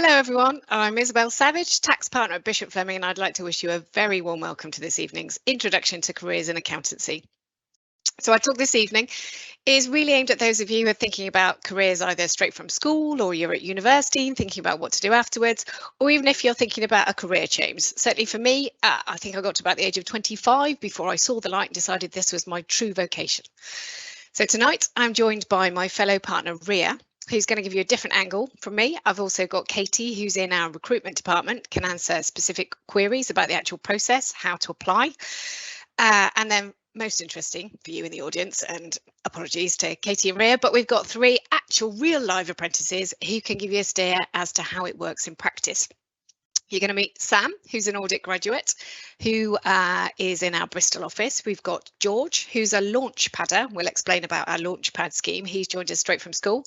Hello everyone, I'm Isabel Savage, tax partner at Bishop Fleming, and I'd like to wish you a very warm welcome to this evening's Introduction to Careers in Accountancy. So our talk this evening is really aimed at those of you who are thinking about careers either straight from school or you're at university and thinking about what to do afterwards, or even if you're thinking about a career change. Certainly for me, I think I got to about the age of 25 before I saw the light and decided this was my true vocation. So tonight I'm joined by my fellow partner Ria, who's going to give you a different angle from me. I've also got Katie, who's in our recruitment department, can answer specific queries about the actual process, how to apply. And then most interesting for you in the audience, and apologies to Katie and Ria, but we've got three actual real live apprentices who can give you a steer as to how it works in practice. You're going to meet Sam, who's an audit graduate, who is in our Bristol office. We've got George, who's a launch padder. We'll explain about our launch pad scheme. He's joined us straight from school.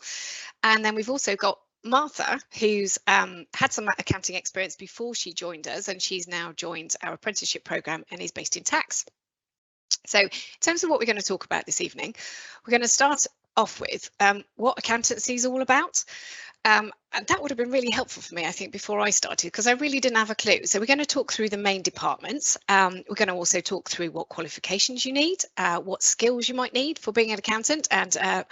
And then we've also got Martha, who's had some accounting experience before she joined us, and she's now joined our apprenticeship programme and is based in tax. So in terms of what we're going to talk about this evening, we're going to start off with what accountancy is all about. And that would have been really helpful for me, I think, before I started, because I really didn't have a clue. So we're going to talk through the main departments. We're going to also talk through what qualifications you need, what skills you might need for being an accountant, and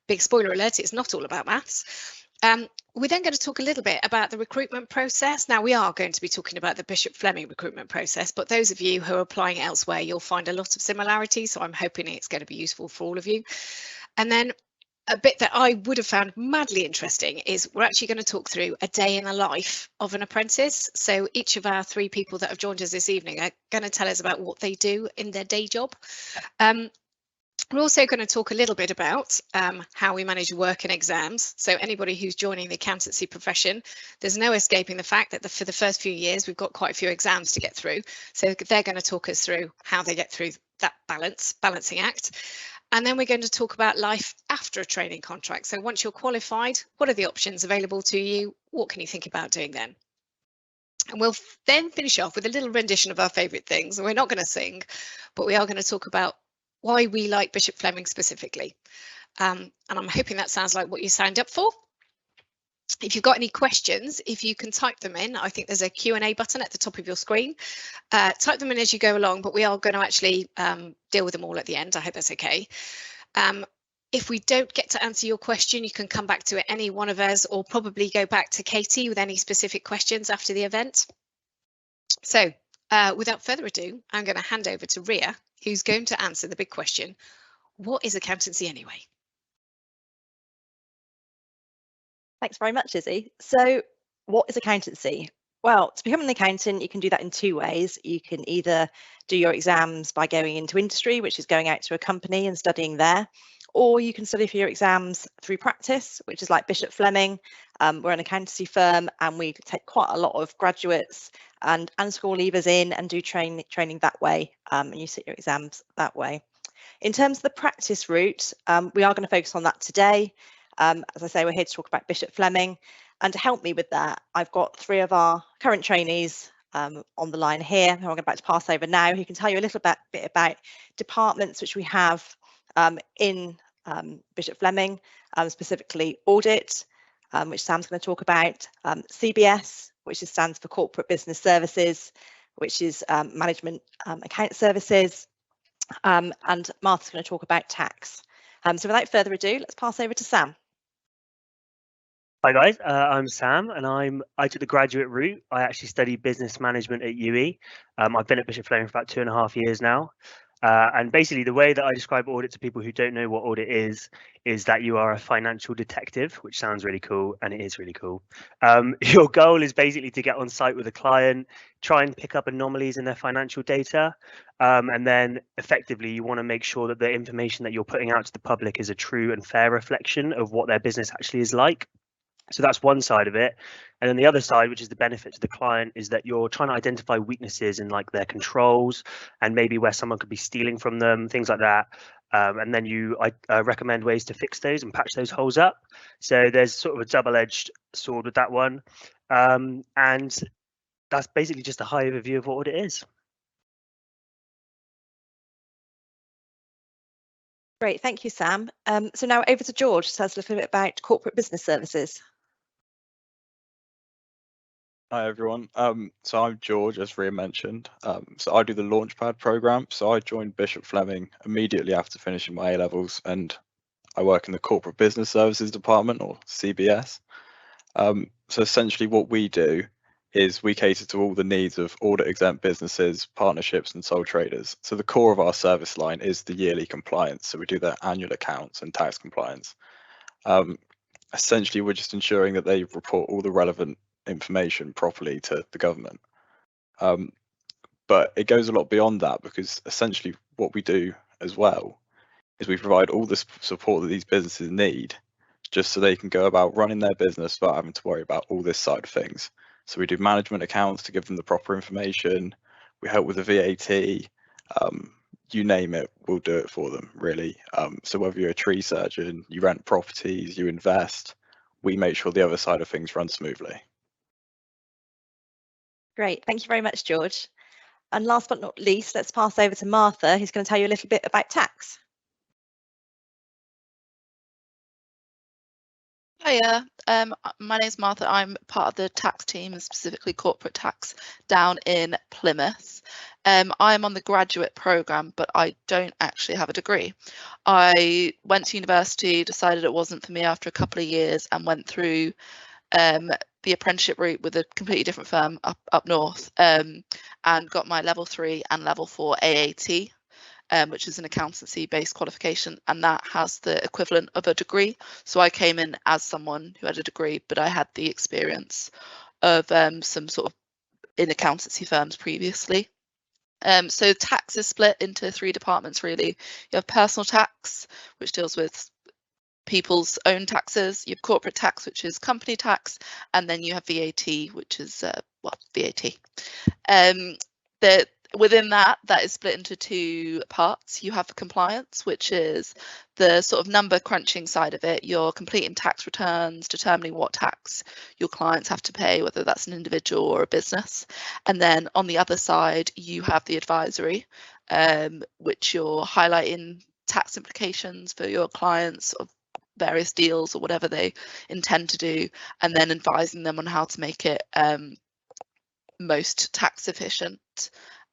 big spoiler alert, it's not all about maths. We're then going to talk a little bit about the recruitment process. Now, we are going to be talking about the Bishop Fleming recruitment process, but those of you who are applying elsewhere, you'll find a lot of similarities. So I'm hoping it's going to be useful for all of you. And then a bit that I would have found madly interesting is we're actually going to talk through a day in the life of an apprentice. So each of our three people that have joined us this evening are going to tell us about what they do in their day job. We're also going to talk a little bit about how we manage work and exams. So anybody who's joining the accountancy profession, there's no escaping the fact that for the first few years, we've got quite a few exams to get through. So they're going to talk us through how they get through that balancing act. And then we're going to talk about life after a training contract. So once you're qualified, what are the options available to you? What can you think about doing then? And we'll then finish off with a little rendition of our favourite things. We're not going to sing, but we are going to talk about why we like Bishop Fleming specifically. And I'm hoping that sounds like what you signed up for. If you've got any questions, if you can type them in, I think there's a Q&A button at the top of your screen. Type them in as you go along, but we are going to actually deal with them all at the end. I hope that's okay. If we don't get to answer your question, you can come back to it, any one of us, or probably go back to Katie with any specific questions after the event. So without further ado, I'm going to hand over to Ria, who's going to answer the big question, what is accountancy anyway? Thanks very much, Izzy. So what is accountancy? Well, to become an accountant, you can do that in two ways. You can either do your exams by going into industry, which is going out to a company and studying there, or you can study for your exams through practice, which is like Bishop Fleming. We're an accountancy firm and we take quite a lot of graduates and school leavers in and do training that way, and you sit your exams that way. In terms of the practice route, we are going to focus on that today. As I say, we're here to talk about Bishop Fleming, and to help me with that, I've got three of our current trainees on the line here, who I'm about to pass over now, who can tell you a little bit about departments which we have in Bishop Fleming, specifically audit, which Sam's going to talk about, CBS, which stands for Corporate Business Services, which is management account services, and Martha's going to talk about tax. So without further ado, let's pass over to Sam. Hi guys, I'm Sam and I took the graduate route. I actually studied business management at UE. I've been at Bishop Fleming for about 2.5 years now. And basically the way that I describe audit to people who don't know what audit is that you are a financial detective, which sounds really cool, and it is really cool. Your goal is basically to get on site with a client, try and pick up anomalies in their financial data, and then effectively you want to make sure that the information that you're putting out to the public is a true and fair reflection of what their business actually is like. So that's one side of it. And then the other side, which is the benefit to the client, is that you're trying to identify weaknesses in like their controls and maybe where someone could be stealing from them, things like that. And then I recommend ways to fix those and patch those holes up. So there's sort of a double-edged sword with that one. And that's basically just a high overview of what audit is. Great, thank you, Sam. So now over to George to tell us a little bit about corporate business services. Hi everyone. So I'm George, as Ria mentioned. So I do the Launchpad program. So I joined Bishop Fleming immediately after finishing my A-levels, and I work in the Corporate Business Services Department, or CBS. So essentially what we do is we cater to all the needs of audit exempt businesses, partnerships and sole traders. So the core of our service line is the yearly compliance. So we do their annual accounts and tax compliance. Essentially, we're just ensuring that they report all the relevant information properly to the government. But it goes a lot beyond that, because essentially what we do as well is we provide all the support that these businesses need just so they can go about running their business without having to worry about all this side of things. So we do management accounts to give them the proper information. We help with the VAT. You name it, we'll do it for them, really. So whether you're a tree surgeon, you rent properties, you invest, we make sure the other side of things run smoothly. Great, thank you very much, George. And last but not least, let's pass over to Martha, who's going to tell you a little bit about tax. Hiya, my name's Martha. I'm part of the tax team, and specifically corporate tax down in Plymouth. I'm on the graduate programme, but I don't actually have a degree. I went to university, decided it wasn't for me after a couple of years, and went through the apprenticeship route with a completely different firm up north, and got my level 3 and level 4 AAT. Which is an accountancy-based qualification, and that has the equivalent of a degree. So I came in as someone who had a degree, but I had the experience of some sort of in accountancy firms previously. So tax is split into 3 departments, really. You have personal tax, which deals with people's own taxes. You have corporate tax, which is company tax, and then you have VAT, which is VAT. Within that is split into 2 parts. You have compliance, which is the sort of number crunching side of it. You're completing tax returns, determining what tax your clients have to pay, whether that's an individual or a business. And then on the other side, you have the advisory, which you're highlighting tax implications for your clients of various deals or whatever they intend to do, and then advising them on how to make it most tax efficient.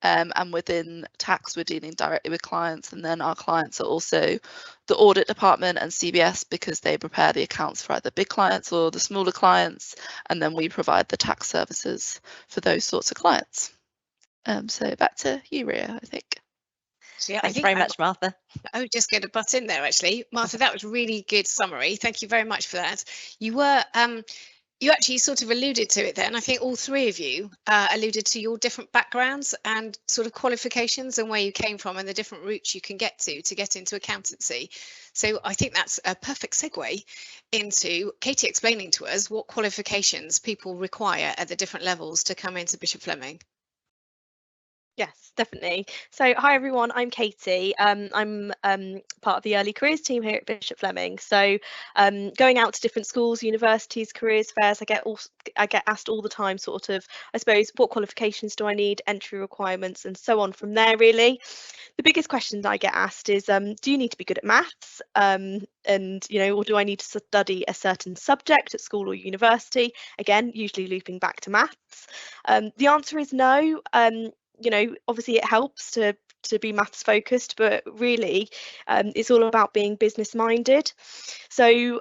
And within tax, we're dealing directly with clients, and then our clients are also the audit department and CBS, because they prepare the accounts for either big clients or the smaller clients, and then we provide the tax services for those sorts of clients. So back to you, Ria, I think. So yeah, Thanks very much, Martha. I was just going to butt in there, actually. Martha, that was really good summary. Thank you very much for that. You actually sort of alluded to it there, and I think all 3 of you alluded to your different backgrounds and sort of qualifications and where you came from and the different routes you can get into accountancy. So I think that's a perfect segue into Katie explaining to us what qualifications people require at the different levels to come into Bishop Fleming. Yes, definitely. So hi everyone, I'm Katie. I'm part of the early careers team here at Bishop Fleming. So going out to different schools, universities, careers fairs, I get asked all the time, sort of, I suppose, what qualifications do I need, entry requirements, and so on from there, really. The biggest questions I get asked is, do you need to be good at maths? And, or do I need to study a certain subject at school or university? Again, usually looping back to maths. The answer is no. Obviously it helps to be maths focused, but really it's all about being business minded. So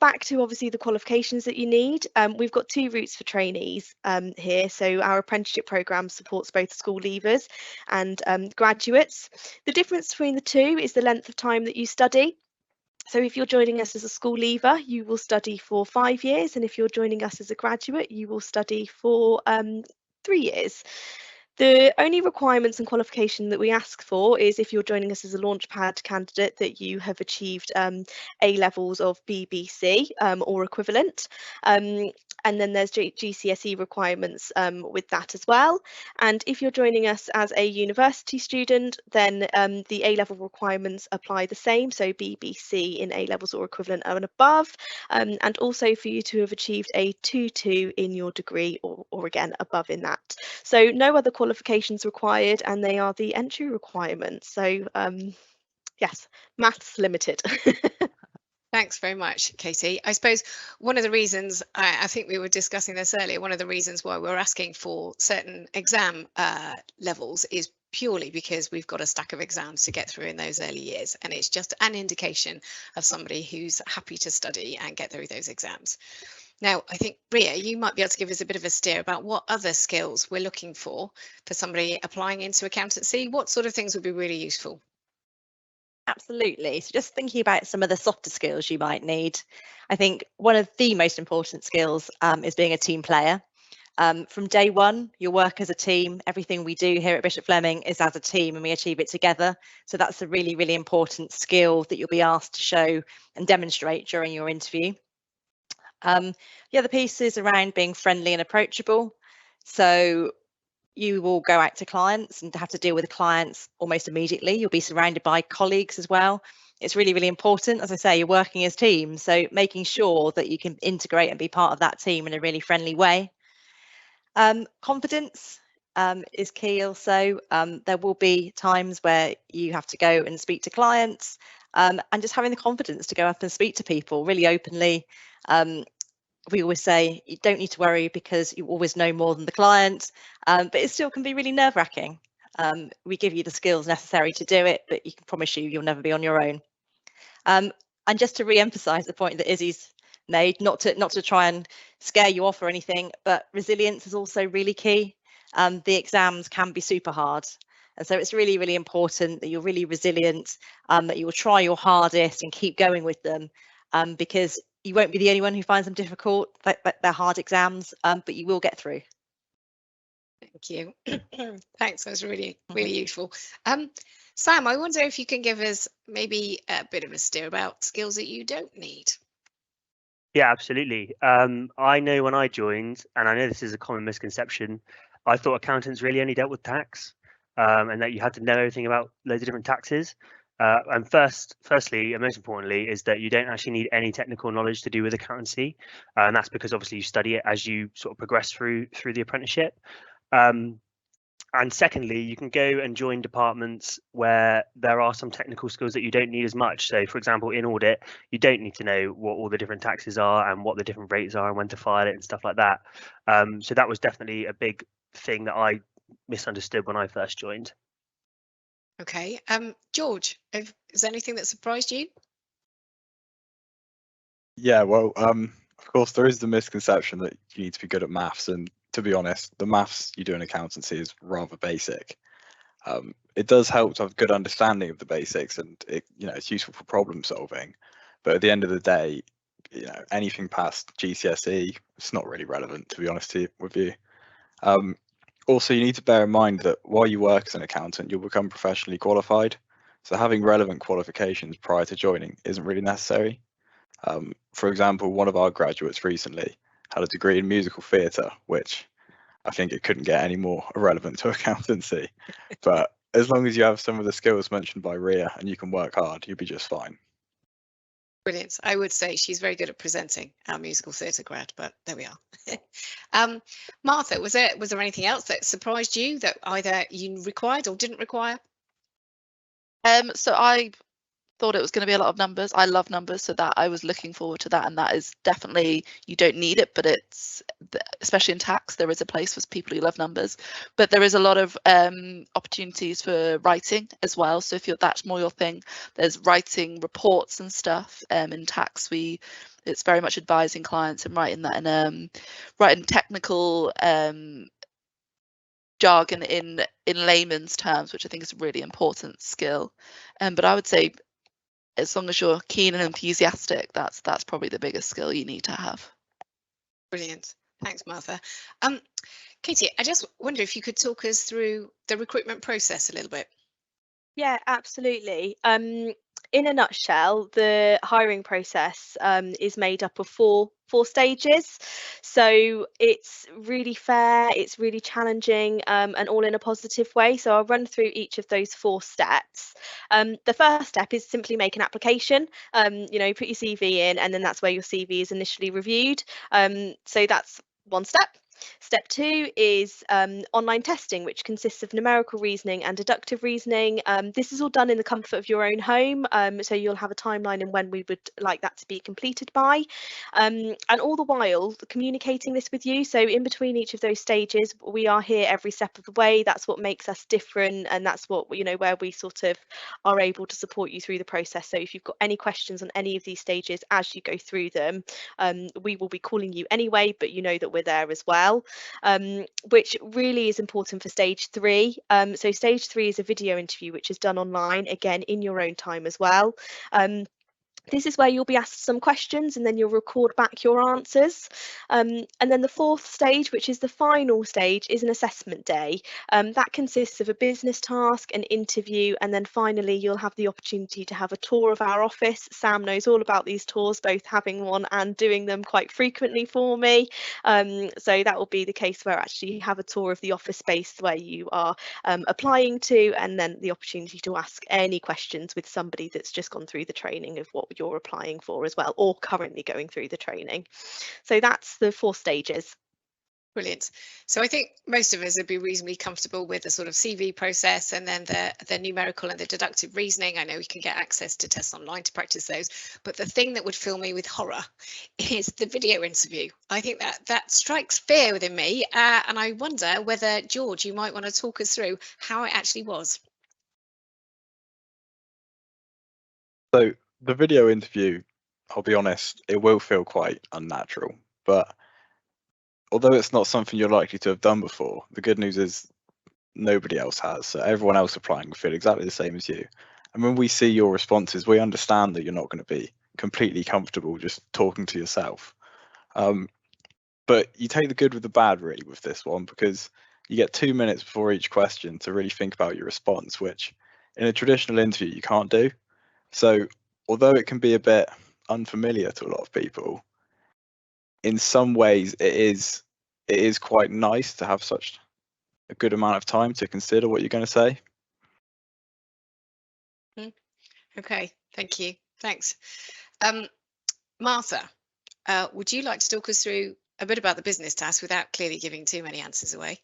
back to obviously the qualifications that you need. We've got 2 routes for trainees here. So our apprenticeship programme supports both school leavers and graduates. The difference between the 2 is the length of time that you study. So if you're joining us as a school leaver, you will study for 5 years, and if you're joining us as a graduate, you will study for 3 years. The only requirements and qualification that we ask for is, if you're joining us as a Launchpad candidate, that you have achieved A levels of BBC or equivalent. And then there's GCSE requirements with that as well. And if you're joining us as a university student, then the A-level requirements apply the same, so BBC in A levels or equivalent and above, and also for you to have achieved a 2-2 in your degree or again above in that. So no other qualifications required, and they are the entry requirements. So yes, maths limited. Thanks very much, Katie. I suppose one of the reasons, I think we were discussing this earlier, one of the reasons why we're asking for certain exam levels is purely because we've got a stack of exams to get through in those early years. And it's just an indication of somebody who's happy to study and get through those exams. Now, I think, Ria, you might be able to give us a bit of a steer about what other skills we're looking for somebody applying into accountancy. What sort of things would be really useful? Absolutely. So just thinking about some of the softer skills you might need, I think one of the most important skills is being a team player. From day one, you work as a team. Everything we do here at Bishop Fleming is as a team and we achieve it together. So that's a really, really important skill that you'll be asked to show and demonstrate during your interview. The other piece is around being friendly and approachable. So you will go out to clients and have to deal with the clients almost immediately. You'll be surrounded by colleagues as well. It's really, really important. As I say, you're working as teams, so making sure that you can integrate and be part of that team in a really friendly way. Confidence is key also. There will be times where you have to go and speak to clients, and just having the confidence to go up and speak to people really openly. We always say you don't need to worry because you always know more than the client, but it still can be really nerve-wracking. We give you the skills necessary to do it, but you can promise you'll never be on your own. And just to re-emphasize the point that Izzy's made, not to try and scare you off or anything, but resilience is also really key. The exams can be super hard. And so it's really, really important that you're really resilient, that you will try your hardest and keep going with them, because you won't be the only one who finds them difficult. They're hard exams, but you will get through. Thank you. Thanks, that was really, really useful. Sam, I wonder if you can give us maybe a bit of a steer about skills that you don't need. Yeah, absolutely. I know when I joined, and I know this is a common misconception, I thought accountants really only dealt with tax, and that you had to know everything about loads of different taxes. And firstly, and most importantly, is that you don't actually need any technical knowledge to do with accountancy, and that's because obviously you study it as you sort of progress through the apprenticeship. And secondly, you can go and join departments where there are some technical skills that you don't need as much. So, for example, in audit, you don't need to know what all the different taxes are and what the different rates are and when to file it and stuff like that. So that was definitely a big thing that I misunderstood when I first joined. Okay, George, is there anything that surprised you? Yeah, well, of course, there is the misconception that you need to be good at maths, and to be honest, the maths you do in accountancy is rather basic. It does help to have a good understanding of the basics, and it's useful for problem solving. But at the end of the day, anything past GCSE, it's not really relevant, to be honest with you. Also, you need to bear in mind that while you work as an accountant, you'll become professionally qualified. So having relevant qualifications prior to joining isn't really necessary. For example, one of our graduates recently had a degree in musical theatre, which I think it couldn't get any more irrelevant to accountancy. But as long as you have some of the skills mentioned by Ria and you can work hard, you'll be just fine. Brilliant. I would say she's very good at presenting, our musical theatre grad, but there we are. Martha, was there anything else that surprised you that either you required or didn't require? So I thought it was going to be a lot of numbers. I love numbers, so that I was looking forward to that, and that is definitely, you don't need it, but it's, especially in tax, there is a place for people who love numbers. But there is a lot of opportunities for writing as well, so if that's more your thing, there's writing reports and stuff. In tax, it's very much advising clients and writing that in writing technical jargon in layman's terms, which I think is a really important skill. But I would say, as long as you're keen and enthusiastic, that's probably the biggest skill you need to have. Brilliant. Thanks, Martha. Katie, I just wonder if you could talk us through the recruitment process a little bit. Yeah, absolutely. In a nutshell, the hiring process is made up of four stages. So it's really fair, it's really challenging, and all in a positive way. So I'll run through each of those 4 steps. The first step is simply make an application. Put your CV in, and then that's where your CV is initially reviewed. So that's one step. Step 2 is online testing, which consists of numerical reasoning and deductive reasoning. This is all done in the comfort of your own home, so you'll have a timeline and when we would like that to be completed by. And all the while communicating this with you. So in between each of those stages, we are here every step of the way. That's what makes us different, and that's what, you know, where we sort of are able to support you through the process. So if you've got any questions on any of these stages as you go through them, we will be calling you anyway, but you know that we're there as well, which really is important for stage 3. So stage 3 is a video interview, which is done online, again, in your own time as well. This is where you'll be asked some questions and then you'll record back your answers. And then the 4th stage, which is the final stage, is an assessment day. That consists of a business task, an interview, and then finally you'll have the opportunity to have a tour of our office. Sam knows all about these tours, both having one and doing them quite frequently for me. So that will be the case where actually you have a tour of the office space where you are applying to, and then the opportunity to ask any questions with somebody that's just gone through the training of what you're applying for as well, or currently going through the training. So that's the 4 stages. Brilliant. So I think most of us would be reasonably comfortable with the sort of CV process, and then the numerical and the deductive reasoning. I know we can get access to tests online to practice those, but the thing that would fill me with horror is the video interview. I think that strikes fear within me, and I wonder whether, George, you might want to talk us through how it actually was. So the video interview, I'll be honest, it will feel quite unnatural, but although it's not something you're likely to have done before, the good news is nobody else has. So everyone else applying will feel exactly the same as you. And when we see your responses, we understand that you're not going to be completely comfortable just talking to yourself. But you take the good with the bad really with this one, because you get 2 minutes before each question to really think about your response, which in a traditional interview you can't do. So although it can be a bit unfamiliar to a lot of people, in some ways it is quite nice to have such a good amount of time to consider what you're going to say. Okay, thank you. Thanks. Martha, would you like to talk us through a bit about the business task without clearly giving too many answers away?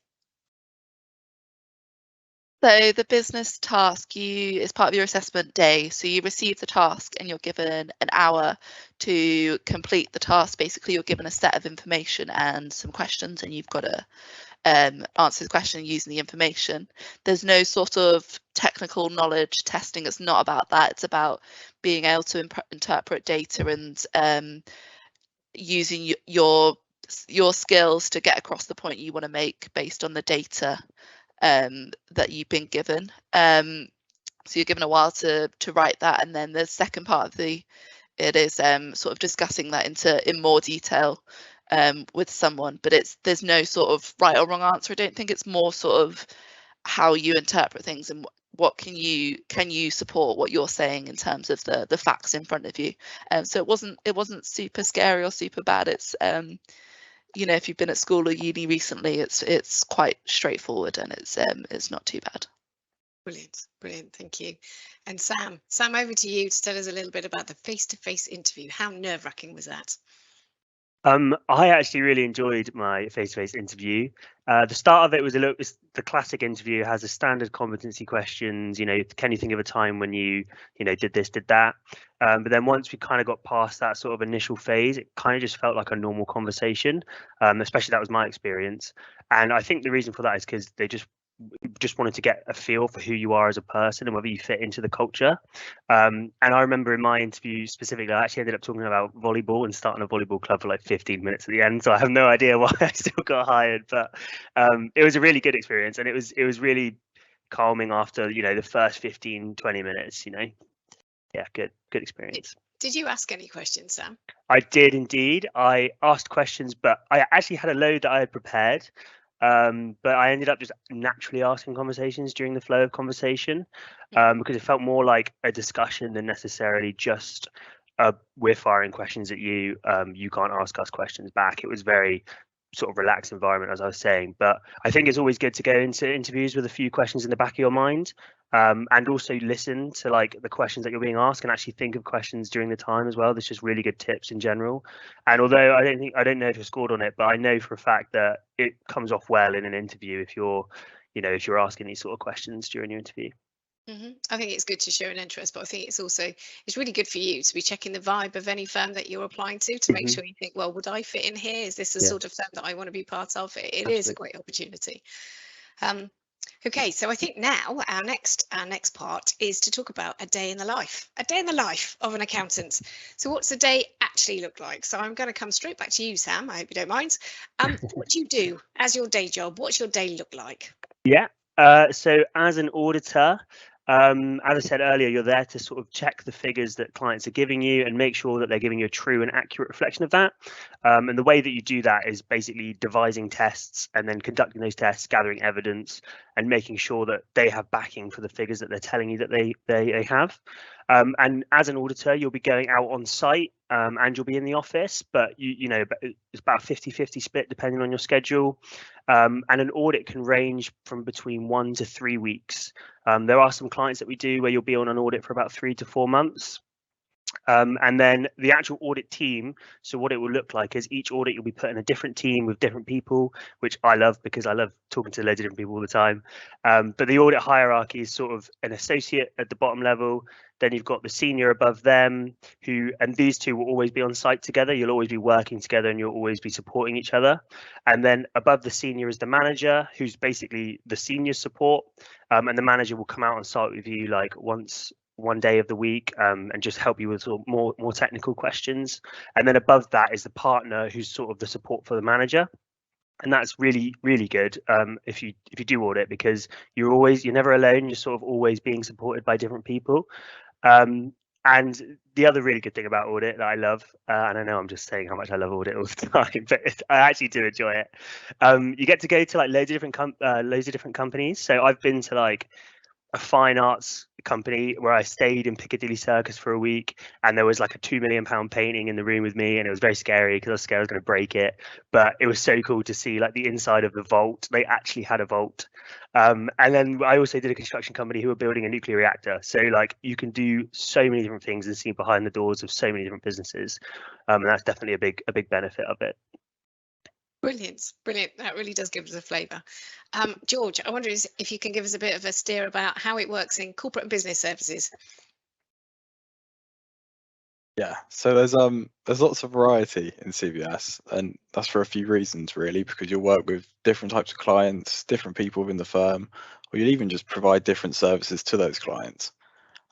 So the business task is part of your assessment day. So you receive the task and you're given an hour to complete the task. Basically, you're given a set of information and some questions, and you've got to answer the question using the information. There's no sort of technical knowledge testing. It's not about that. It's about being able to interpret data and using your skills to get across the point you want to make based on the data that you've been given. So you're given a while to write that, and then the second part of it is sort of discussing that in more detail with someone. But there's no sort of right or wrong answer. I don't think. It's more sort of how you interpret things and what can you support what you're saying in terms of the facts in front of you. So it wasn't super scary or super bad. It's you know, if you've been at school or uni recently, it's quite straightforward, and it's not too bad. Brilliant, thank you. And Sam, over to you to tell us a little bit about the face-to-face interview. How nerve-wracking was that? I actually really enjoyed my face-to-face interview. The start of it was it's the classic interview. It has a standard competency questions. You know, can you think of a time when you did this, did that? But then once we kind of got past that sort of initial phase, it kind of just felt like a normal conversation. Especially that was my experience. And I think the reason for that is because they just wanted to get a feel for who you are as a person and whether you fit into the culture. And I remember in my interview specifically, I actually ended up talking about volleyball and starting a volleyball club for like 15 minutes at the end. So I have no idea why I still got hired, but it was a really good experience, and it was really calming after the first 15-20 minutes. Yeah, good experience. Did you ask any questions, Sam? I did indeed. I asked questions, but I actually had a load that I had prepared. But I ended up just naturally asking conversations during the flow of conversation, because it felt more like a discussion than necessarily just we're firing questions at you. You can't ask us questions back. It was very sort of relaxed environment, as I was saying. But I think it's always good to go into interviews with a few questions in the back of your mind, and also listen to like the questions that you're being asked and actually think of questions during the time as well. There's just really good tips in general. And although I don't know if you're scored on it, but I know for a fact that it comes off well in an interview if you're, if you're asking these sort of questions during your interview. I think it's good to show an interest, but I think it's really good for you to be checking the vibe of any firm that you're applying to make sure you think, well, would I fit in here? Is this the sort of firm that I want to be part of? It is a great opportunity. Okay, so I think now our next part is to talk about a day in the life of an accountant. So what's the day actually look like? So I'm going to come straight back to you, Sam. I hope you don't mind. What do you do as your day job? What's your day look like? Yeah. So as an auditor, as I said earlier, you're there to sort of check the figures that clients are giving you and make sure that they're giving you a true and accurate reflection of that. And the way that you do that is basically devising tests and then conducting those tests, gathering evidence and making sure that they have backing for the figures that they're telling you that they have. And as an auditor, you'll be going out on site and you'll be in the office, but it's about a 50-50 split depending on your schedule. And an audit can range from between 1 to 3 weeks. There are some clients that we do where you'll be on an audit for about 3 to 4 months. And then the actual audit team, so what it will look like is each audit you'll be put in a different team with different people, which I love because I love talking to loads of different people all the time. But the audit hierarchy is sort of an associate at the bottom level. Then you've got the senior above them, and these two will always be on site together. You'll always be working together and you'll always be supporting each other. And then above the senior is the manager, who's basically the senior support. And the manager will come out on site with you like one day of the week and just help you with sort of more technical questions. And then above that is the partner, who's sort of the support for the manager. And that's really, really good if you do audit, because you're never alone. You're sort of always being supported by different people. And the other really good thing about audit that I love, and I know I'm just saying how much I love audit all the time, but I actually do enjoy it. You get to go to like loads of different companies. So I've been to like a fine arts company where I stayed in Piccadilly Circus for a week, and there was like a £2 million painting in the room with me, and it was very scary because I was scared I was going to break it, but it was so cool to see like the inside of the vault. They actually had a vault. And then I also did a construction company who were building a nuclear reactor, so like you can do so many different things and see behind the doors of so many different businesses, and that's definitely a big benefit of it. Brilliant. That really does give us a flavour. George, I wonder if you can give us a bit of a steer about how it works in corporate and business services. Yeah, so there's lots of variety in CBS, and that's for a few reasons really, because you'll work with different types of clients, different people within the firm, or you'll even just provide different services to those clients.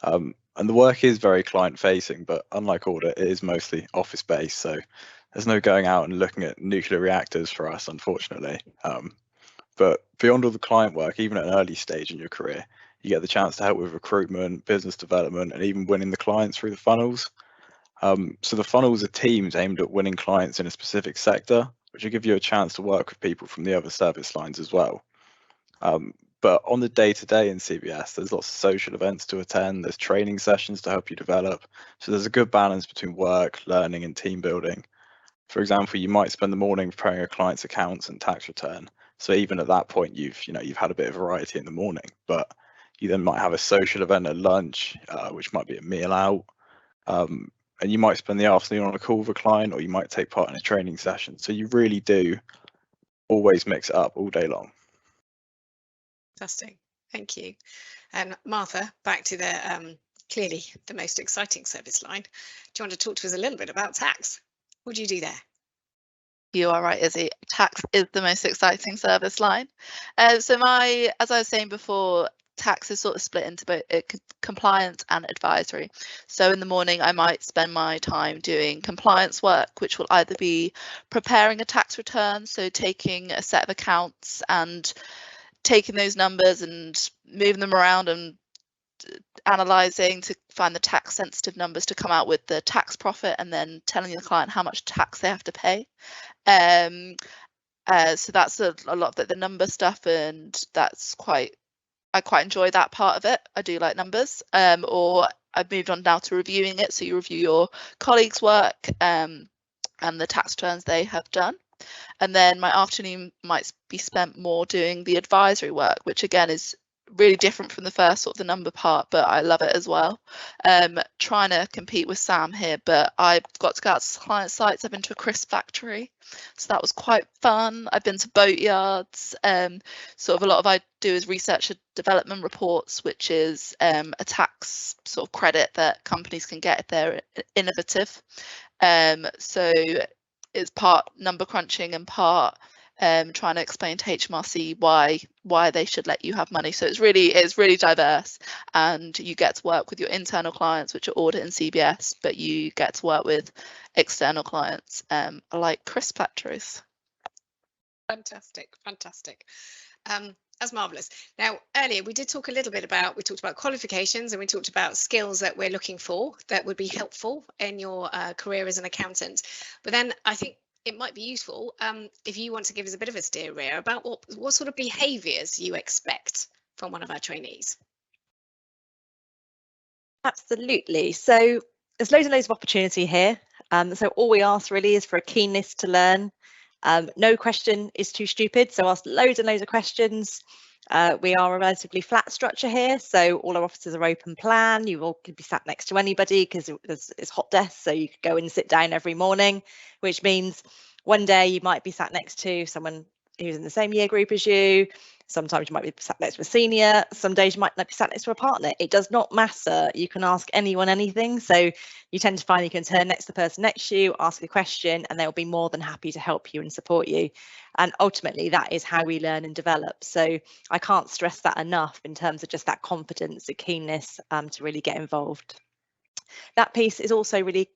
And the work is very client facing, but unlike audit, it is mostly office based, so there's no going out and looking at nuclear reactors for us, unfortunately. But beyond all the client work, even at an early stage in your career, you get the chance to help with recruitment, business development, and even winning the clients through the funnels. So the funnels are teams aimed at winning clients in a specific sector, which will give you a chance to work with people from the other service lines as well. But on the day-to-day in CBS, there's lots of social events to attend, there's training sessions to help you develop. So there's a good balance between work, learning, and team building. For example, you might spend the morning preparing a client's accounts and tax return. So even at that point, you've had a bit of variety in the morning, but you then might have a social event at lunch, which might be a meal out. And you might spend the afternoon on a call with a client, or you might take part in a training session. So you really do always mix it up all day long. Fantastic. Thank you. And Martha, back to the clearly the most exciting service line. Do you want to talk to us a little bit about tax? What do you do there? You are right, Izzy. Tax is the most exciting service line. So as I was saying before, tax is sort of split into both compliance and advisory. So in the morning, I might spend my time doing compliance work, which will either be preparing a tax return, so taking a set of accounts and taking those numbers and moving them around and analysing to find the tax sensitive numbers to come out with the tax profit, and then telling the client how much tax they have to pay. So that's a lot of the number stuff, and I quite enjoy that part of it. I do like numbers. Or I've moved on now to reviewing it, so you review your colleagues' work and the tax returns they have done. And then my afternoon might be spent more doing the advisory work, which again is really different from the first sort of the number part, but I love it as well. Trying to compete with Sam here, but I've got to go out to client sites. I've been to a crisp factory, so that was quite fun. I've been to boat yards. Sort of a lot of I do is research and development reports, which is a tax sort of credit that companies can get if they're innovative. So it's part number crunching and part trying to explain to HMRC why they should let you have money. So it's really diverse, and you get to work with your internal clients, which are audit and CBS, but you get to work with external clients like crisp factories. Fantastic. That's marvellous. Now, earlier we did talk a little bit about, we talked about qualifications and we talked about skills that we're looking for that would be helpful in your career as an accountant. But then I think it might be useful if you want to give us a bit of a steer, Rhea, about what sort of behaviours you expect from one of our trainees. Absolutely. So there's loads and loads of opportunity here. So all we ask really is for a keenness to learn. No question is too stupid, so ask loads and loads of questions. We are a relatively flat structure here, so all our offices are open plan. You all could be sat next to anybody because it's hot desks, so you could go and sit down every morning, which means one day you might be sat next to someone who's in the same year group as you. Sometimes you might be sat next to a senior. Some days you might not be sat next to a partner. It does not matter. You can ask anyone anything. So you tend to find you can turn next to the person next to you, ask a question, and they'll be more than happy to help you and support you. And ultimately, that is how we learn and develop. So I can't stress that enough in terms of just that confidence, the keenness to really get involved. That piece is also really,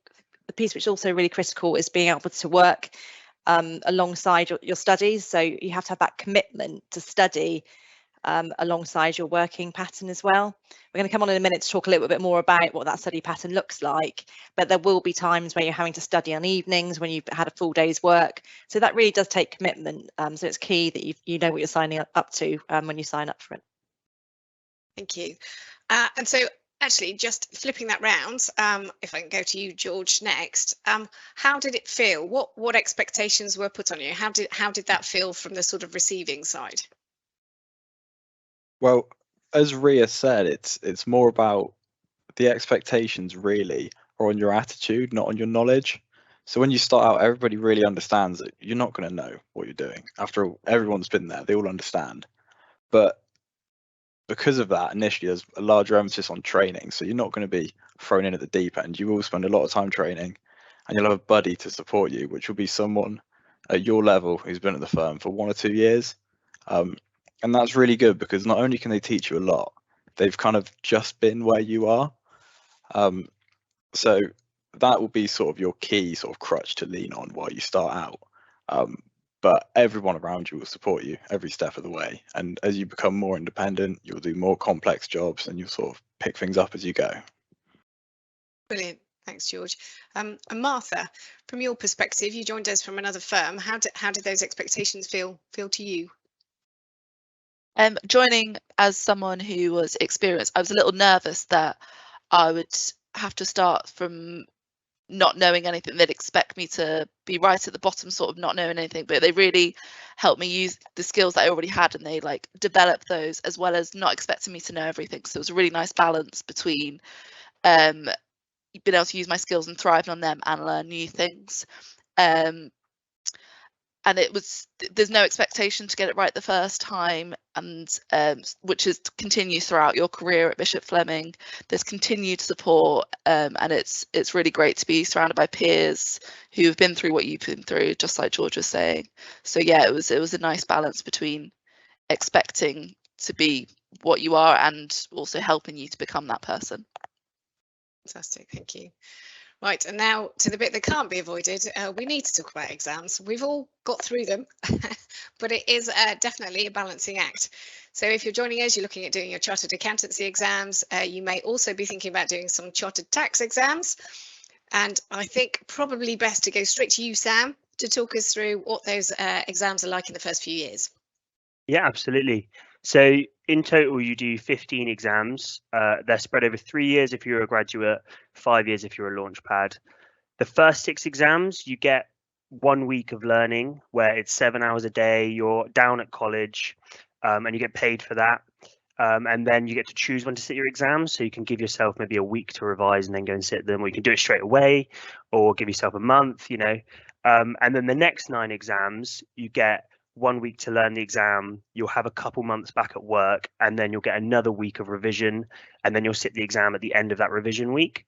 the piece which is also really critical is being able to work alongside your studies. So you have to have that commitment to study alongside your working pattern as well. We're going to come on in a minute to talk a little bit more about what that study pattern looks like, but there will be times where you're having to study on evenings when you've had a full day's work. So that really does take commitment. So it's key that you know what you're signing up to when you sign up for it. Thank you. And so actually, just flipping that round, if I can go to you, George, next, how did it feel? What expectations were put on you? How did that feel from the sort of receiving side? Well, as Rhea said, it's more about the expectations really are on your attitude, not on your knowledge. So when you start out, everybody really understands that you're not going to know what you're doing. After all, everyone's been there, they all understand. But because of that, initially there's a larger emphasis on training. So you're not going to be thrown in at the deep end. You will spend a lot of time training, and you'll have a buddy to support you, which will be someone at your level who's been at the firm for 1 or 2 years. And that's really good because not only can they teach you a lot, they've kind of just been where you are. So that will be sort of your key sort of crutch to lean on while you start out. But everyone around you will support you every step of the way. And as you become more independent, you'll do more complex jobs and you'll sort of pick things up as you go. Brilliant. Thanks, George. And Martha, from your perspective, you joined us from another firm. How did those expectations feel to you? Joining as someone who was experienced, I was a little nervous that I would have to start from not knowing anything. They'd expect me to be right at the bottom, sort of not knowing anything, but they really helped me use the skills that I already had, and they like developed those as well as not expecting me to know everything. So it was a really nice balance between being able to use my skills and thriving on them and learn new things. And there's no expectation to get it right the first time, and which is continues throughout your career at Bishop Fleming. There's continued support, and it's really great to be surrounded by peers who have been through what you've been through, just like George was saying. So yeah, it was a nice balance between expecting to be what you are and also helping you to become that person. Fantastic, thank you. Right, and now to the bit that can't be avoided, we need to talk about exams. We've all got through them, but it is definitely a balancing act. So if you're joining us, you're looking at doing your chartered accountancy exams. You may also be thinking about doing some chartered tax exams. And I think probably best to go straight to you, Sam, to talk us through what those exams are like in the first few years. Yeah, absolutely. So in total, you do 15 exams. They're spread over 3 years if you're a graduate, 5 years if you're a launchpad. The first 6 exams, you get 1 week of learning where it's 7 hours a day, you're down at college, and you get paid for that. And then you get to choose when to sit your exams. So you can give yourself maybe a week to revise and then go and sit them, or you can do it straight away, or give yourself a month, you know. And then the next 9 exams, you get 1 week to learn the exam. You'll have a couple months back at work, and then you'll get another week of revision, and then you'll sit the exam at the end of that revision week.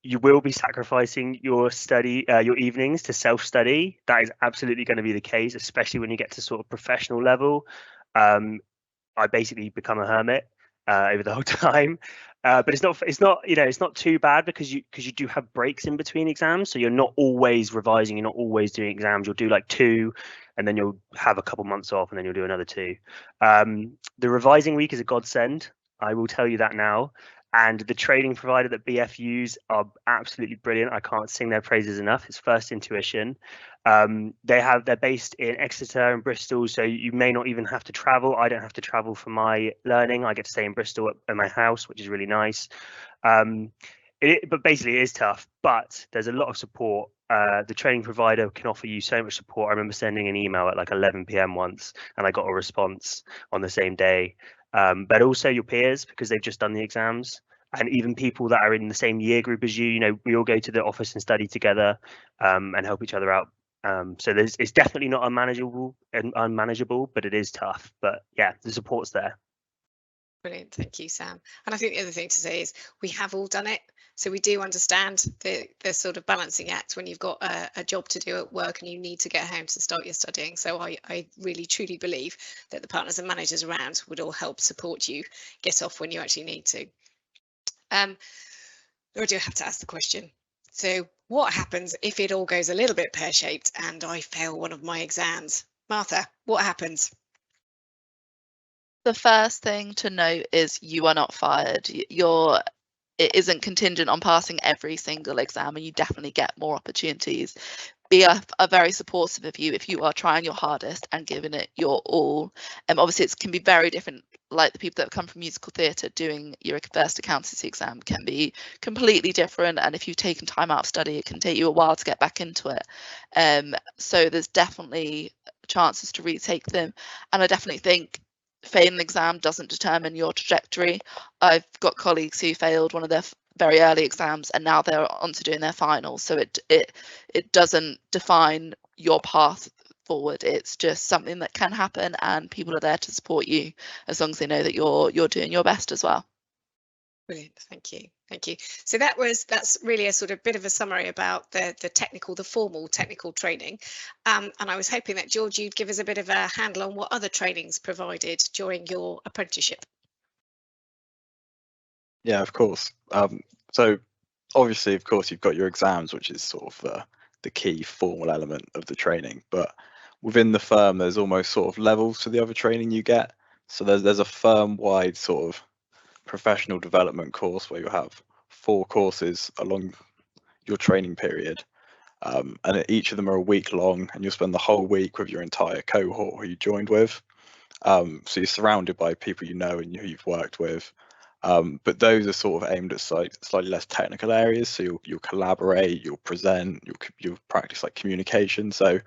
You will be sacrificing your your evenings to self-study. That is absolutely going to be the case, especially when you get to sort of professional level. I basically become a hermit over the whole time, but it's not you know, it's not too bad because you do have breaks in between exams, so you're not always revising, you're not always doing exams. You'll do like 2, and then you'll have a couple months off, and then you'll do another 2. The revising week is a godsend, I will tell you that now. And the training provider that BF use are absolutely brilliant. I can't sing their praises enough. It's First Intuition. They're based in Exeter and Bristol, so you may not even have to travel. I don't have to travel for my learning. I get to stay in Bristol at my house, which is really nice. But basically it is tough, but there's a lot of support. The training provider can offer you so much support. I remember sending an email at like 11 p.m. once, and I got a response on the same day. But also your peers, because they've just done the exams, and even people that are in the same year group as you. You know, we all go to the office and study together, and help each other out. So it's definitely not unmanageable, but it is tough. But yeah, the support's there. Brilliant, thank you, Sam. And I think the other thing to say is we have all done it, so we do understand the sort of balancing act when you've got a job to do at work and you need to get home to start your studying. So I really truly believe that the partners and managers around would all help support you get off when you actually need to. I do have to ask the question. So what happens if it all goes a little bit pear-shaped and I fail one of my exams? Martha, what happens? The first thing to note is you are not fired. It isn't contingent on passing every single exam, and you definitely get more opportunities. BF are very supportive of you if you are trying your hardest and giving it your all. Obviously, it can be very different. Like the people that come from musical theatre, doing your first accountancy exam can be completely different. And if you've taken time out of study, it can take you a while to get back into it. So there's definitely chances to retake them. And I definitely think failing an exam doesn't determine your trajectory. I've got colleagues who failed one of their very early exams and now they're on to doing their finals. So it doesn't define your path forward. It's just something that can happen, and people are there to support you as long as they know that you're doing your best as well. Brilliant, thank you. So that's really a sort of bit of a summary about the formal technical training, and I was hoping that George, you'd give us a bit of a handle on what other trainings provided during your apprenticeship. Yeah, of course. So obviously, of course, you've got your exams, which is sort of the key formal element of the training, but within the firm there's almost sort of levels to the other training you get. So there's a firm-wide sort of professional development course where you have 4 courses along your training period, and each of them are a week long, and you'll spend the whole week with your entire cohort who you joined with. So you're surrounded by people you know and who you've worked with, but those are sort of aimed at slightly less technical areas. So you'll collaborate, you'll present, you'll practice like communication. So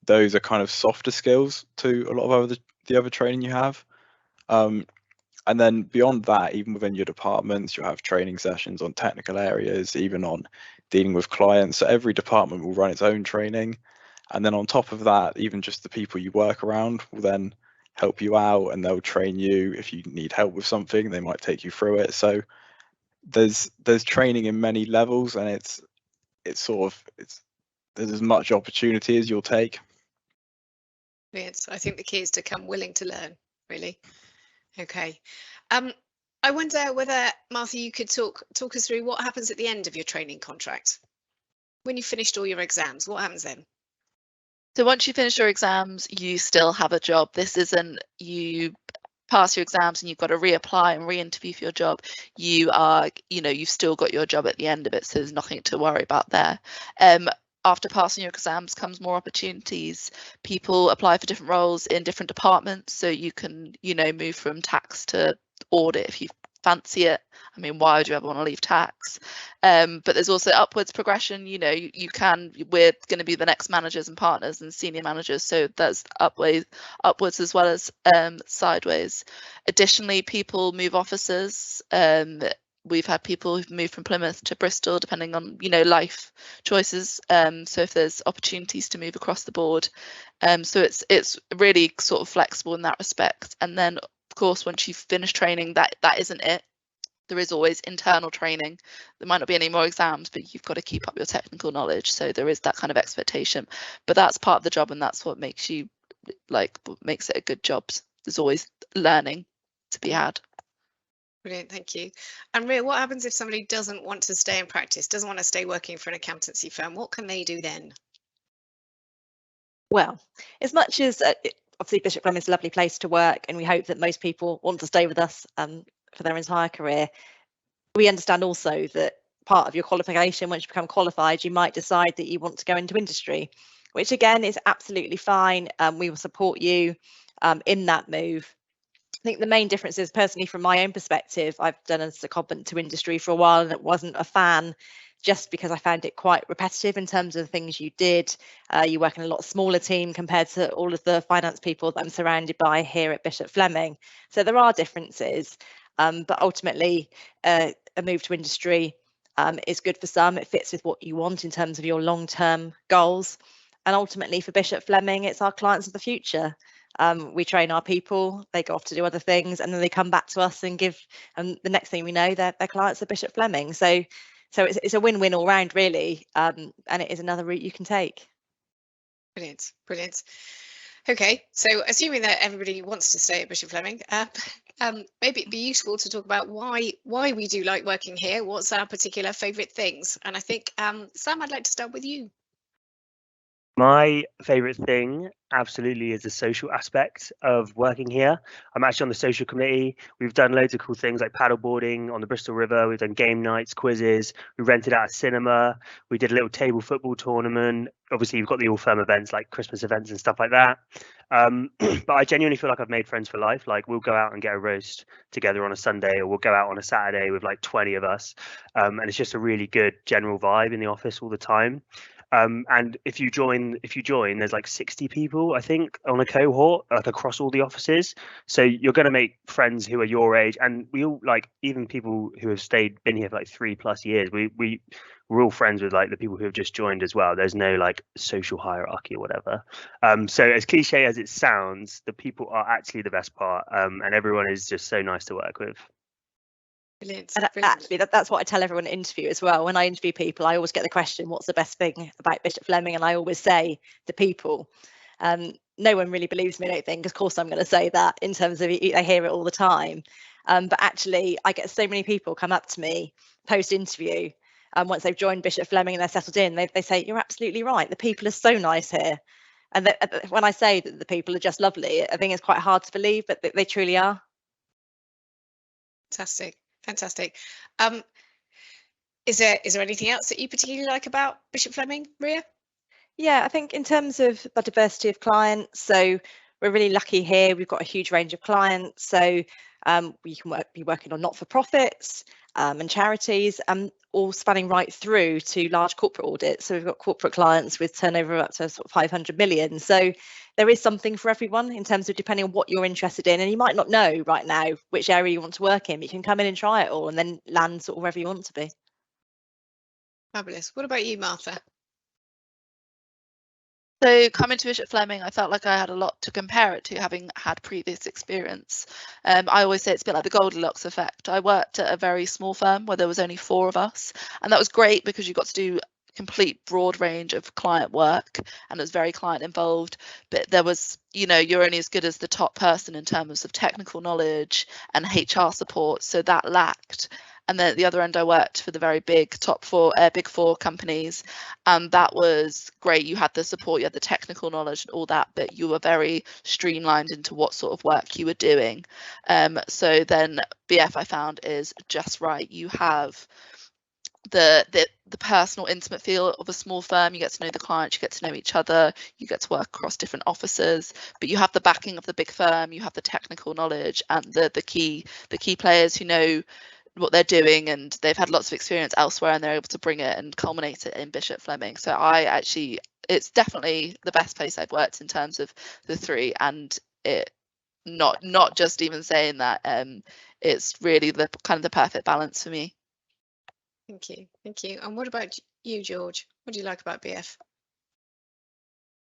those are kind of softer skills to a lot of the other training you have. And then beyond that, even within your departments, you'll have training sessions on technical areas, even on dealing with clients. So every department will run its own training. And then on top of that, even just the people you work around will then help you out, and they'll train you. If you need help with something, they might take you through it. So there's training in many levels, and it's there's as much opportunity as you'll take. Brilliant. I think the key is to come willing to learn, really. Okay. I wonder whether, Martha, you could talk us through what happens at the end of your training contract. When you've finished all your exams, what happens then? So once you finish your exams, you still have a job. This isn't you pass your exams and you've got to reapply and re-interview for your job. You are, you've still got your job at the end of it, so there's nothing to worry about there. After passing your exams comes more opportunities. People apply for different roles in different departments, so you can, move from tax to audit if you've fancy it. I mean, why would you ever want to leave tax? But there's also upwards progression. You know, we're going to be the next managers and partners and senior managers, so that's upwards as well as sideways. Additionally, people move offices. We've had people who've moved from Plymouth to Bristol, depending on, you know, life choices. So if there's opportunities to move across the board, so it's really sort of flexible in that respect. And then, of course, once you've finished training, that isn't it. There is always internal training. There might not be any more exams, but you've got to keep up your technical knowledge. So there is that kind of expectation. But that's part of the job, and that's what makes it a good job. There's always learning to be had. Brilliant, thank you. And Ria, what happens if somebody doesn't want to stay in practice, doesn't want to stay working for an accountancy firm? What can they do then? Well, as much as obviously Bishop Fleming is a lovely place to work, and we hope that most people want to stay with us for their entire career, we understand also that part of your qualification, once you become qualified, you might decide that you want to go into industry, which again is absolutely fine. We will support you in that move. I think the main difference is, personally, from my own perspective, I've done a secondment to industry for a while, and it wasn't a fan, just because I found it quite repetitive in terms of the things you did. You work in a lot smaller team compared to all of the finance people that I'm surrounded by here at Bishop Fleming. So there are differences, but ultimately a move to industry is good for some. It fits with what you want in terms of your long-term goals. And ultimately for Bishop Fleming, it's our clients of the future. We train our people, they go off to do other things, and then they come back to us and give, and the next thing we know, their clients are Bishop Fleming. So it's a win-win all round, really, and it is another route you can take. Brilliant, brilliant. Okay, so assuming that everybody wants to stay at Bishop Fleming, maybe it'd be useful to talk about why we do like working here. What's our particular favourite things? And I think, Sam, I'd like to start with you. My favourite thing absolutely is the social aspect of working here. I'm actually on the social committee. We've done loads of cool things like paddleboarding on the Bristol River. We've done game nights, quizzes. We rented out a cinema. We did a little table football tournament. Obviously, you've got the all-firm events like Christmas events and stuff like that. But I genuinely feel like I've made friends for life. Like, we'll go out and get a roast together on a Sunday, or we'll go out on a Saturday with like 20 of us. And it's just a really good general vibe in the office all the time. And if you join, there's like 60 people, I think, on a cohort, like across all the offices. So you're going to make friends who are your age, and we all, like, even people who have been here for like 3+ years. We're all friends with like the people who have just joined as well. There's no like social hierarchy or whatever. So as cliche as it sounds, the people are actually the best part, and everyone is just so nice to work with. Brilliant. And actually, that's what I tell everyone in interview as well. When I interview people, I always get the question, what's the best thing about Bishop Fleming? And I always say the people. No one really believes me, I don't think. Of course, I'm going to say that in terms of, I hear it all the time. But actually, I get so many people come up to me post-interview, once they've joined Bishop Fleming and they're settled in, they say, you're absolutely right. The people are so nice here. And when I say that the people are just lovely, I think it's quite hard to believe, but they truly are. Fantastic. Fantastic. Is there anything else that you particularly like about Bishop Fleming, Ria? Yeah, I think in terms of the diversity of clients, so we're really lucky here. We've got a huge range of clients. So we can be working on not-for-profits and charities, all spanning right through to large corporate audits. So we've got corporate clients with turnover up to sort of 500 million. So there is something for everyone in terms of depending on what you're interested in. And you might not know right now which area you want to work in. You can come in and try it all and then land sort of wherever you want to be. Fabulous. What about you, Martha? So coming to Bishop Fleming, I felt like I had a lot to compare it to, having had previous experience. I always say it's a bit like the Goldilocks effect. I worked at a very small firm where there was only 4 of us, and that was great because you got to do a complete broad range of client work, and it was very client involved. But there was, you know, you're only as good as the top person in terms of technical knowledge and HR support, so that lacked. And then at the other end, I worked for the very big big four companies, and that was great. You had the support, you had the technical knowledge and all that, but you were very streamlined into what sort of work you were doing. So then BF, I found, is just right. You have the personal, intimate feel of a small firm. You get to know the clients, you get to know each other, you get to work across different offices, but you have the backing of the big firm, you have the technical knowledge and the key players who know what they're doing, and they've had lots of experience elsewhere and they're able to bring it and culminate it in Bishop Fleming. So it's definitely the best place I've worked in terms of the three, and it not just even saying that, it's really the kind of the perfect balance for me. Thank you. And what about you, George? What do you like about BF?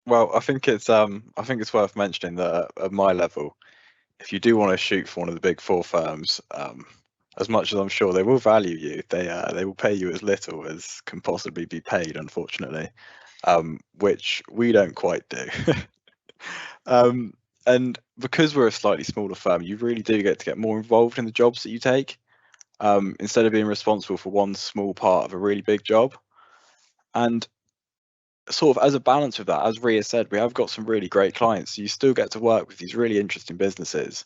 Well, I think it's worth mentioning that at my level, if you do want to shoot for one of the big four firms, as much as I'm sure they will value you, they will pay you as little as can possibly be paid, unfortunately, which we don't quite do. And because we're a slightly smaller firm, you really do get more involved in the jobs that you take, instead of being responsible for one small part of a really big job. And sort of as a balance of that, as Ria said, we have got some really great clients. So you still get to work with these really interesting businesses,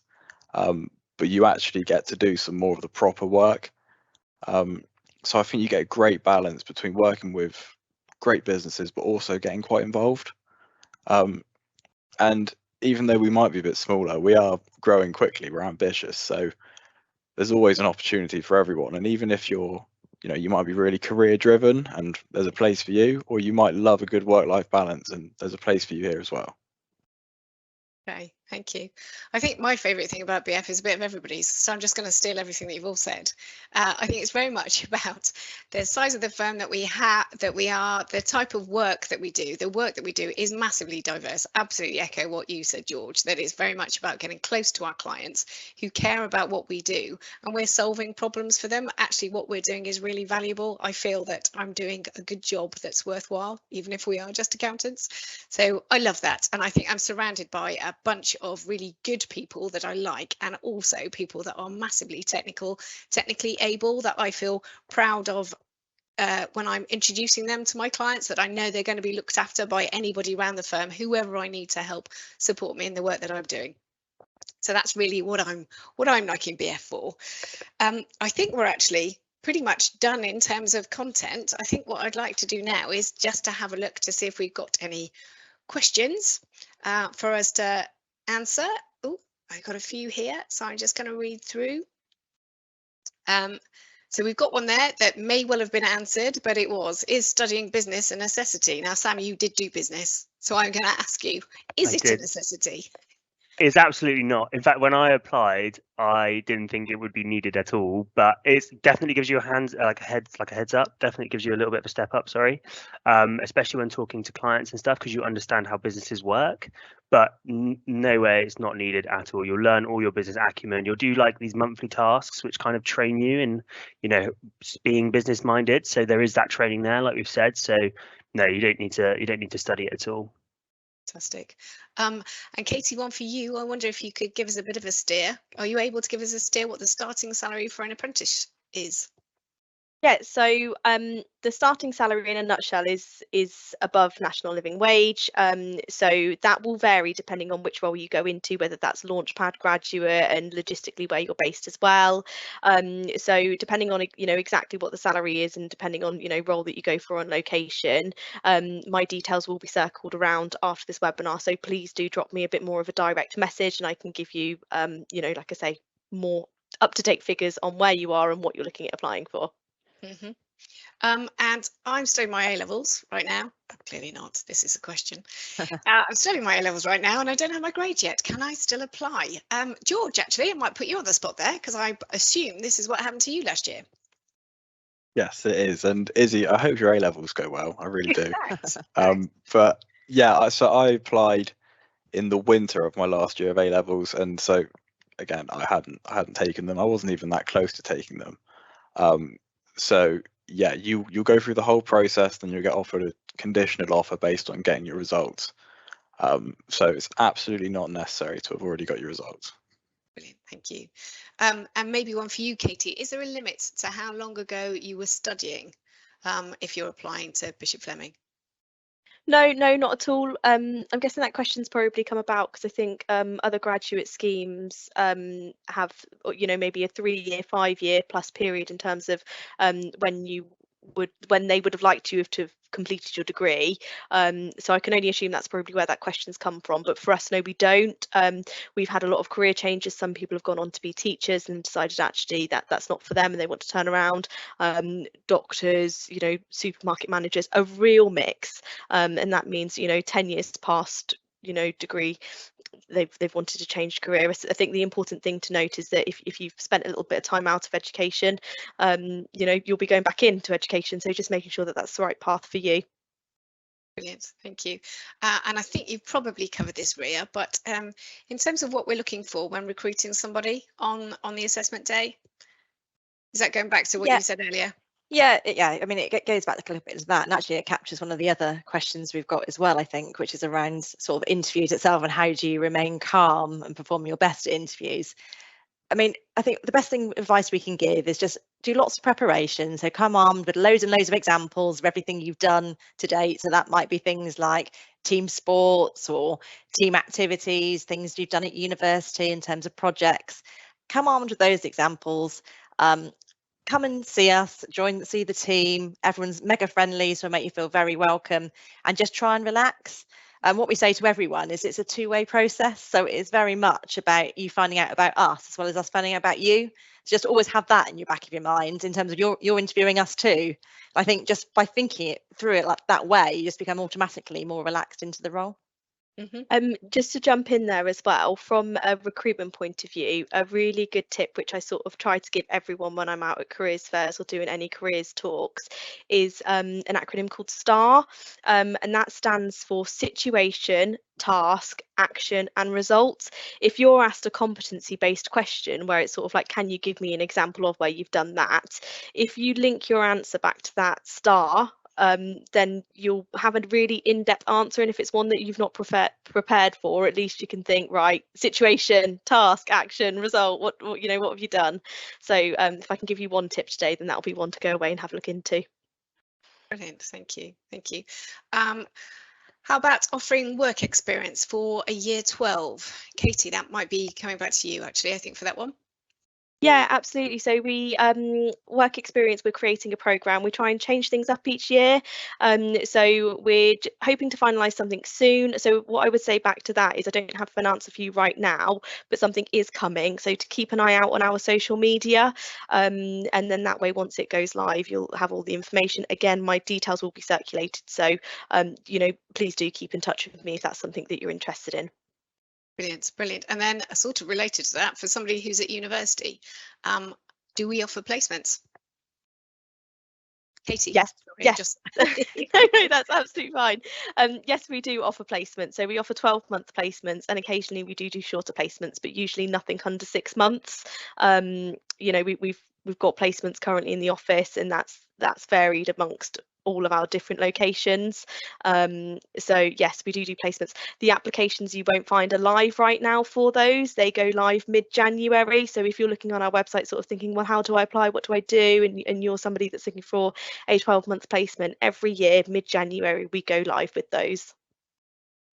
but you actually get to do some more of the proper work. So I think you get a great balance between working with great businesses, but also getting quite involved. And even though we might be a bit smaller, we are growing quickly. We're ambitious. So there's always an opportunity for everyone. And even if you might be really career driven and there's a place for you, or you might love a good work-life balance and there's a place for you here as well. Okay, thank you. I think my favourite thing about BF is a bit of everybody's, so I'm just going to steal everything that you've all said. I think it's very much about the size of the firm that we are, the type of work that we do. The work that we do is massively diverse. Absolutely echo what you said, George, that it's very much about getting close to our clients who care about what we do, and we're solving problems for them. Actually, what we're doing is really valuable. I feel that I'm doing a good job that's worthwhile, even if we are just accountants. So I love that, and I think I'm surrounded by a bunch of really good people that I like, and also people that are massively technically able, that I feel proud of when I'm introducing them to my clients, that I know they're going to be looked after by anybody around the firm, whoever I need to help support me in the work that I'm doing. So that's really what I'm liking BF for. I think we're actually pretty much done in terms of content. I think what I'd like to do now is just to have a look to see if we've got any questions for us to answer. Oh, I got a few here, so I'm just going to read through. So we've got one there that may well have been answered, but is studying business a necessity? Now, Sam, you did do business, so I'm going to ask you, is it a necessity? It's absolutely not. In fact, when I applied, I didn't think it would be needed at all, but it definitely gives you a heads up. Definitely gives you a little bit of a step up, especially when talking to clients and stuff, because you understand how businesses work. But no way, it's not needed at all. You'll learn all your business acumen. You'll do like these monthly tasks, which kind of train you in, being business minded. So there is that training there, like we've said. So no, you don't need to study it at all. Fantastic. And Katie, one for you. I wonder if you could give us a bit of a steer. Are you able to give us a steer what the starting salary for an apprentice is? Yeah, so the starting salary in a nutshell is above national living wage. So that will vary depending on which role you go into, whether that's launchpad graduate and logistically where you're based as well. So depending on exactly what the salary is and depending on role that you go for on location, my details will be circled around after this webinar. So please do drop me a bit more of a direct message, and I can give you like I say, more up-to-date figures on where you are and what you're looking at applying for. Mm-hmm. And I'm studying my A-levels right now. Clearly not. This is a question. I'm studying my A-levels right now, and I don't have my grade yet. Can I still apply? George, actually, I might put you on the spot there, because I assume this is what happened to you last year. Yes, it is. And Izzy, I hope your A-levels go well. I really do. But yeah, so I applied in the winter of my last year of A-levels, and so again, I hadn't taken them. I wasn't even that close to taking them. So yeah, you'll go through the whole process, then you'll get offered a conditional offer based on getting your results. So it's absolutely not necessary to have already got your results. Brilliant, thank you. And maybe one for you, Katie. Is there a limit to how long ago you were studying if you're applying to Bishop Fleming? No, not at all. I'm guessing that question's probably come about because I think other graduate schemes have, maybe a 3-year, 5-year plus period in terms of when you when they would have liked you to have completed your degree. So I can only assume that's probably where that question's come from. But for us, no, we don't. We've had a lot of career changes. Some people have gone on to be teachers and decided actually that that's not for them and they want to turn around. Doctors, you know, supermarket managers, a real mix. And that means, you know, 10 years past, you know, degree, they've wanted to change career. I think the important thing to note is that if you've spent a little bit of time out of education, you know, you'll be going back into education, so just making sure that that's the right path for you. Brilliant, thank you. And I think you've probably covered this, Ria, but in terms of what we're looking for when recruiting somebody on the assessment day, is that going back to what you said earlier? Yeah, I mean, it goes back a little bit to that, and actually it captures one of the other questions we've got as well, I think, which is around sort of interviews itself and how do you remain calm and perform your best at interviews. I mean, I think the best advice we can give is just do lots of preparation. So come armed with loads and loads of examples of everything you've done to date. So that might be things like team sports or team activities, things you've done at university in terms of projects. Come armed with those examples. Come and see us, see the team. Everyone's mega friendly, so it'll make you feel very welcome, and just try and relax. And what we say to everyone is it's a two-way process. So it's very much about you finding out about us as well as us finding out about you. So just always have that in your back of your mind in terms of you're interviewing us too. I think just by thinking it through it like that way, you just become automatically more relaxed into the role. Just to jump in there as well, from a recruitment point of view, a really good tip which I sort of try to give everyone when I'm out at careers fairs or doing any careers talks is an acronym called STAR, and that stands for situation, task, action and results. If you're asked a competency based question where it's sort of like, can you give me an example of where you've done that, if you link your answer back to that STAR, then you'll have a really in-depth answer, and if it's one that you've not prepared for, at least you can think, right, situation, task, action, result, what you know, what have you done? So if I can give you one tip today, then that'll be one to go away and have a look into. Brilliant, thank you. How about offering work experience for a year 12? Katie, that might be coming back to you actually, I think, for that one. Yeah, absolutely. So we work experience, we're creating a programme. We try and change things up each year. So we're hoping to finalise something soon. So what I would say back to that is I don't have an answer for you right now, but something is coming. So to keep an eye out on our social media. And then that way, once it goes live, you'll have all the information. Again, my details will be circulated. So, you know, please do keep in touch with me if that's something that you're interested in. Brilliant. And then sort of related to that, for somebody who's at university, do we offer placements? Katie? Yes. Sorry, yes. No, that's absolutely fine. Yes, we do offer placements. So we offer 12-month placements, and occasionally we do shorter placements, but usually nothing under 6 months. You know, we've got placements currently in the office, and that's varied amongst all of our different locations. So yes, we do placements. The applications you won't find are live right now for those. They go live mid-January. So if you're looking on our website sort of thinking, well, how do I apply? What do I do? And you're somebody that's looking for a 12-month placement, every year, mid-January, we go live with those.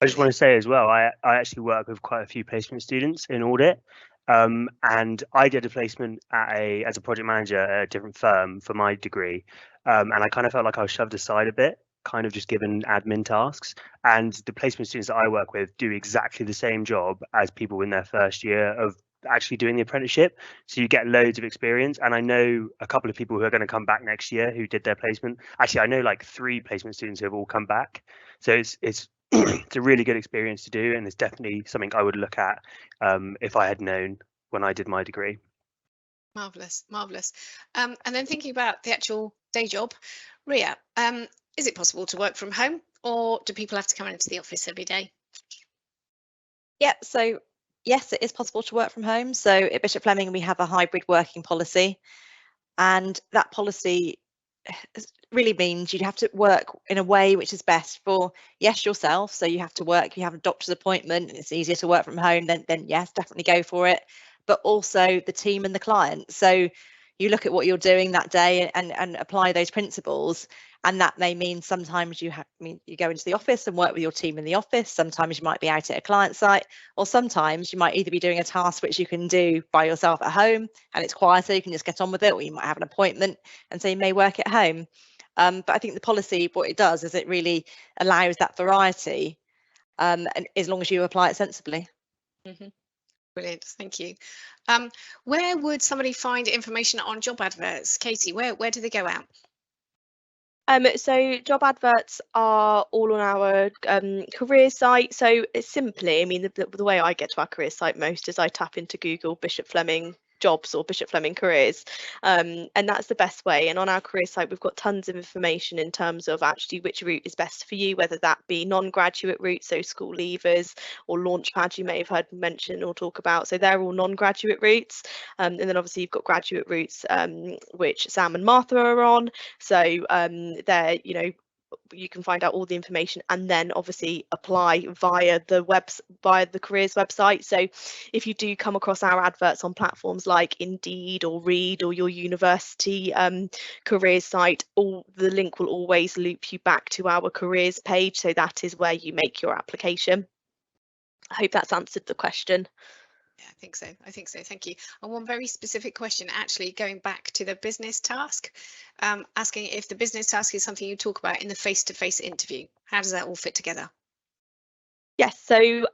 I just want to say as well, I actually work with quite a few placement students in audit. And I did a placement as a project manager at a different firm for my degree, and I kind of felt like I was shoved aside a bit, kind of just given admin tasks. And the placement students that I work with do exactly the same job as people in their first year of actually doing the apprenticeship. So you get loads of experience. And I know a couple of people who are going to come back next year who did their placement. Actually, I know like 3 placement students who have all come back. So it's it's a really good experience to do, and it's definitely something I would look at if I had known when I did my degree. Marvellous. And then thinking about the actual day job, Ria, is it possible to work from home, or do people have to come into the office every day? Yeah, so yes, it is possible to work from home. So at Bishop Fleming, we have a hybrid working policy, and that policy really means you'd have to work in a way which is best for, yes, yourself. So you have to work, you have a doctor's appointment and it's easier to work from home, then yes, definitely go for it. But also the team and the client. So you look at what you're doing that day and apply those principles. And that may mean sometimes you go into the office and work with your team in the office. Sometimes you might be out at a client site, or sometimes you might either be doing a task which you can do by yourself at home and it's quieter, you can just get on with it, or you might have an appointment and so you may work at home. But I think the policy, what it does is it really allows that variety, and as long as you apply it sensibly. Brilliant, thank you. Where would somebody find information on job adverts? Katie, where do they go out? So job adverts are all on our careers site. So simply, I mean, the way I get to our careers site most is I tap into Google Bishop Fleming jobs or Bishop Fleming careers, and that's the best way. And on our career site, we've got tons of information in terms of actually which route is best for you, whether that be non-graduate route, so school leavers, or Launchpad you may have heard mention or talk about. So they're all non-graduate routes, and then obviously you've got graduate routes, which Sam and Martha are on. So there, you know, you can find out all the information and then obviously apply via the careers website. So if you do come across our adverts on platforms like Indeed or Reed or your university careers site, the link will always loop you back to our careers page. So that is where you make your application. I hope that's answered the question. Yeah, I think so. Thank you. And one very specific question, actually, going back to the business task, asking if the business task is something you talk about in the face-to-face interview. How does that all fit together? Yes, so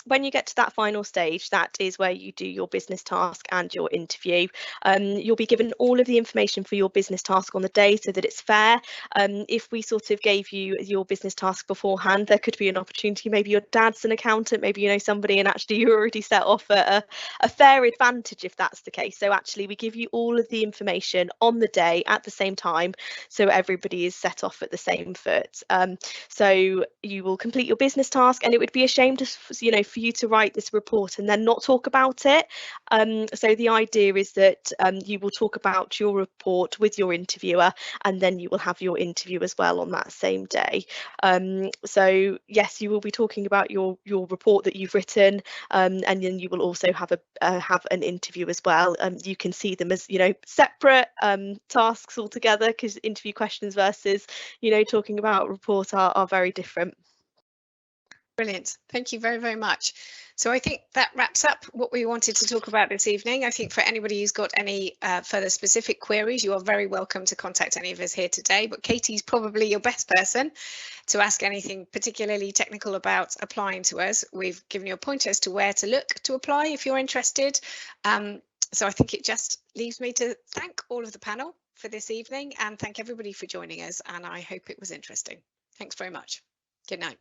when you get to that final stage, that is where you do your business task and your interview. You'll be given all of the information for your business task on the day so that it's fair. If we sort of gave you your business task beforehand, there could be an opportunity, maybe your dad's an accountant, maybe you know somebody and actually you're already set off at a fair advantage if that's the case. So actually we give you all of the information on the day at the same time, so everybody is set off at the same foot. So you will complete your business task, and it would be a shame to, you know, for you to write this report and then not talk about it. So the idea is that you will talk about your report with your interviewer, and then you will have your interview as well on that same day. So yes, you will be talking about your report that you've written, and then you will also have an interview as well. You can see them as, you know, separate tasks altogether, because interview questions versus, you know, talking about report are very different. Brilliant. Thank you very, very much. So I think that wraps up what we wanted to talk about this evening. I think for anybody who's got any further specific queries, you are very welcome to contact any of us here today. But Katie's probably your best person to ask anything particularly technical about applying to us. We've given you a pointer as to where to look to apply if you're interested. So I think it just leaves me to thank all of the panel for this evening and thank everybody for joining us. And I hope it was interesting. Thanks very much. Good night.